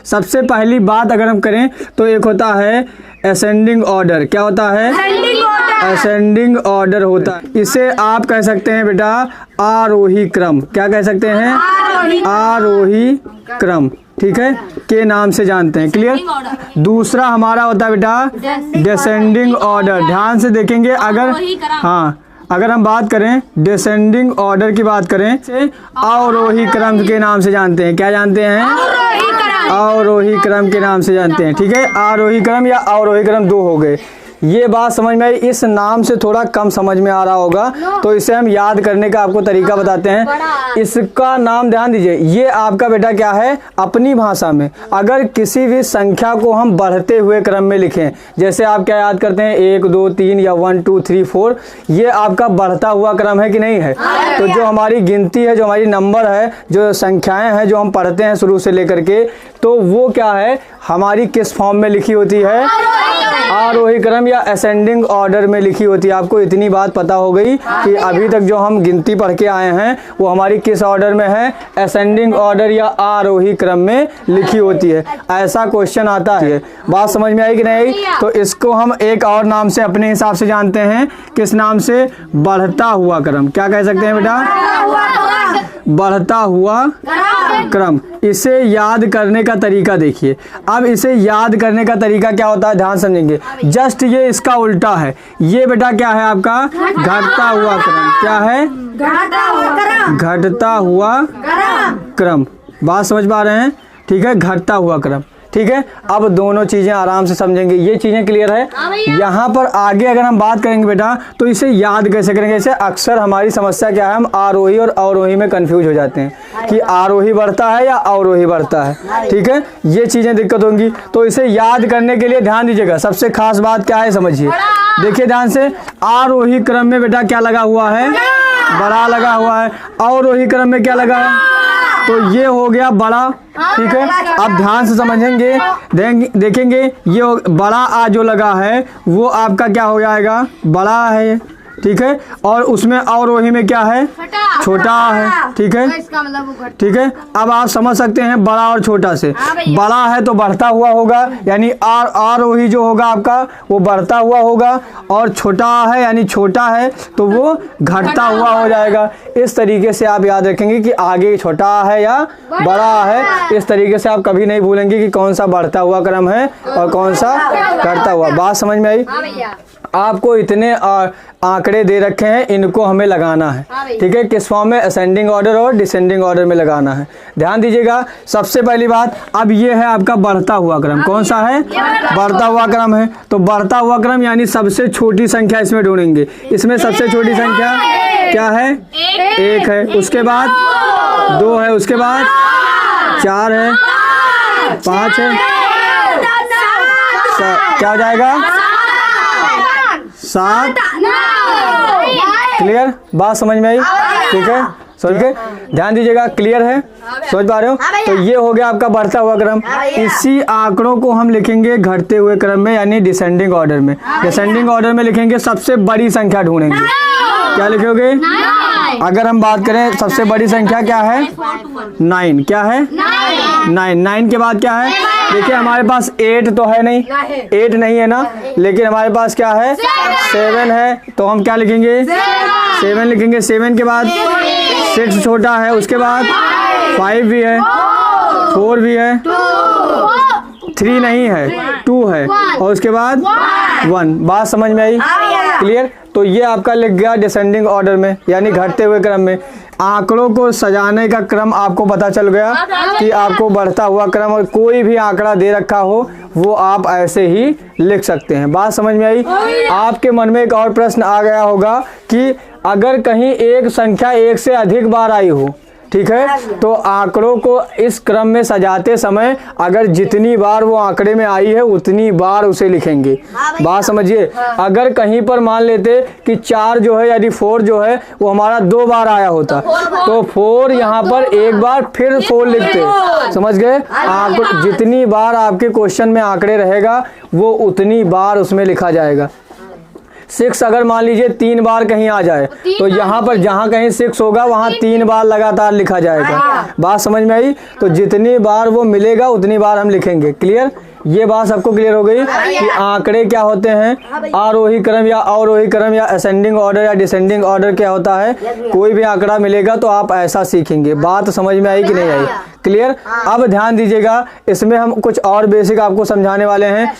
सबसे पहली बात अगर हम करें तो एक होता है असेंडिंग ऑर्डर। क्या होता है? असेंडिंग ऑर्डर होता है। इसे आप कह सकते हैं बेटा आरोही क्रम। क्या कह सकते हैं? आरोही क्रम, ठीक है, के नाम से जानते हैं। क्लियर। दूसरा हमारा होता है बेटा डिसेंडिंग ऑर्डर। ध्यान से देखेंगे, अगर हम बात करें डिसेंडिंग ऑर्डर की बात करें से अवरोही क्रम के नाम से जानते हैं। क्या जानते हैं? अवरोही क्रम के नाम से जानते हैं, ठीक है। आरोही क्रम या अवरोही क्रम दो हो गए। ये बात समझ में आई। इस नाम से थोड़ा कम समझ में आ रहा होगा तो इसे हम याद करने का आपको तरीका बताते हैं। इसका नाम ध्यान दीजिए, ये आपका बेटा क्या है, अपनी भाषा में अगर किसी भी संख्या को हम बढ़ते हुए क्रम में लिखें, जैसे आप क्या याद करते हैं 1 2 3 या 1 2 3 4, ये आपका बढ़ता हुआ क्रम है कि नहीं है? तो जो हमारी गिनती है, जो हमारी नंबर है, जो संख्याएं हैं जो हम पढ़ते हैं शुरू से लेकर के, तो वो क्या है, हमारी किस फॉर्म में लिखी होती है? आरोही क्रम या असेंडिंग ऑर्डर में लिखी होती है। आपको इतनी बात पता हो गई कि अभी तक जो हम गिनती पढ़ के आए हैं वो हमारी किस ऑर्डर में है? असेंडिंग ऑर्डर या आरोही क्रम में लिखी होती है। ऐसा क्वेश्चन आता है। बात समझ में आई कि नहीं? तो इसको हम एक और नाम से अपने हिसाब से जानते हैं। किस नाम से? बढ़ता हुआ क्रम। क्या कह सकते हैं बेटा? बढ़ता हुआ क्रम। इसे याद करने का तरीका देखिए। अब इसे याद करने का तरीका क्या होता है, ध्यान समझेंगे। जस्ट ये इसका उल्टा है। ये बेटा क्या है आपका? घटता हुआ क्रम। क्या है? घटता हुआ क्रम। बात समझ पा रहे हैं? ठीक है, घटता हुआ क्रम, ठीक है। अब दोनों चीजें आराम से समझेंगे। ये चीजें क्लियर है। यहाँ पर आगे अगर हम बात करेंगे बेटा तो इसे याद कैसे करेंगे। इसे अक्सर हमारी समस्या क्या है, हम आरोही और अवरोही में कंफ्यूज हो जाते हैं कि आरोही बढ़ता है या अवरोही बढ़ता है, ठीक है। ये चीजें दिक्कत होंगी। तो इसे याद करने के लिए ध्यान दीजिएगा, सबसे खास बात क्या है समझिए। देखिए ध्यान से, आरोही क्रम में बेटा क्या लगा हुआ है? बड़ा लगा हुआ है। अवरोही क्रम में क्या लगा है? तो ये हो गया बड़ा, ठीक है। अब ध्यान से समझेंगे, देखेंगे ये बड़ा आ जो लगा है वो आपका क्या हो जाएगा? बड़ा है, ठीक है। और उसमें अवरोही में क्या है? छोटा है, ठीक है, ठीक है। अब आप समझ सकते हैं बड़ा और छोटा से। बड़ा है तो बढ़ता हुआ होगा, यानी आरोही जो होगा आपका वो बढ़ता हुआ होगा, और छोटा है यानी छोटा है तो वो घटता हुआ हो जाएगा। इस तरीके से आप याद रखेंगे कि आगे छोटा है या बड़ा है। इस तरीके से आप कभी नहीं भूलेंगे कि कौन सा बढ़ता हुआ क्रम है और कौन सा घटता हुआ। बात समझ में आई? आपको इतने आंकड़े दे रखे हैं, इनको हमें लगाना है, ठीक है। किस फॉर्म में? असेंडिंग ऑर्डर और डिसेंडिंग ऑर्डर में लगाना है। ध्यान दीजिएगा। सबसे पहली बात, अब ये है आपका बढ़ता हुआ क्रम। कौन सा है? बढ़ता हुआ क्रम है। तो बढ़ता हुआ क्रम यानी सबसे छोटी संख्या इसमें ढूंढेंगे। इसमें सबसे छोटी संख्या क्या है? 1 है। उसके बाद 2 है। उसके बाद 4 है, 5 है, क्या हो जाएगा? 7। क्लियर? बात समझ में आई? ठीक है, समझ के ध्यान दीजिएगा। क्लियर है? समझ पा रहे हो? तो ये हो गया आपका बढ़ता हुआ क्रम। इसी आंकड़ों को हम लिखेंगे घटते हुए क्रम में, यानी डिसेंडिंग ऑर्डर में। डिसेंडिंग ऑर्डर में लिखेंगे सबसे बड़ी संख्या ढूंढेंगे। क्या लिखोगे? अगर हम बात करें सबसे बड़ी संख्या क्या है? 9। क्या है? 9 के बाद क्या है? देखिए हमारे पास 8 तो है नहीं, 8 नहीं है ना, लेकिन हमारे पास क्या है? 7 है। तो हम क्या लिखेंगे? 7 लिखेंगे। 7 के बाद 6 छोटा है। उसके बाद 5 भी है, 4 भी है, 3 नहीं है, 2 है, और उसके बाद 1। बात समझ में आई? क्लियर? तो ये आपका लिख गया डिसेंडिंग ऑर्डर में, यानी घटते हुए क्रम में। आंकड़ों को सजाने का क्रम आपको पता चल गया कि आपको बढ़ता हुआ क्रम, और कोई भी आंकड़ा दे रखा हो वो आप ऐसे ही लिख सकते हैं। बात समझ में आई? आपके मन में एक और प्रश्न आ गया होगा कि अगर कहीं एक संख्या 1 से अधिक बार आई हो, ठीक है, तो आंकड़ों को इस क्रम में सजाते समय अगर जितनी बार वो आंकड़े में आई है उतनी बार उसे लिखेंगे। बात समझिए। अगर कहीं पर मान लेते कि 4 जो है यानी 4 जो है वो हमारा 2 बार आया होता, तो 4 यहाँ पर एक बार फिर 4 लिखते। समझ गए? जितनी बार आपके क्वेश्चन में आंकड़े रहेगा वो उतनी बार उसमें लिखा जाएगा। 6 अगर मान लीजिए 3 बार कहीं आ जाए तो यहाँ पर जहाँ कहीं 6 होगा वहाँ 3 बार लगातार लिखा जाएगा। बात समझ में आई? तो जितनी बार वो मिलेगा उतनी बार हम लिखेंगे। क्लियर? ये बात सबको क्लियर हो गई कि आंकड़े क्या होते हैं, आरोही क्रम या अवरोही क्रम या असेंडिंग ऑर्डर या डिसेंडिंग ऑर्डर क्या होता है। कोई भी आंकड़ा मिलेगा तो आप ऐसा सीखेंगे। बात समझ में आई कि नहीं आई? क्लियर? अब ध्यान दीजिएगा, इसमें हम कुछ और बेसिक आपको समझाने वाले हैं।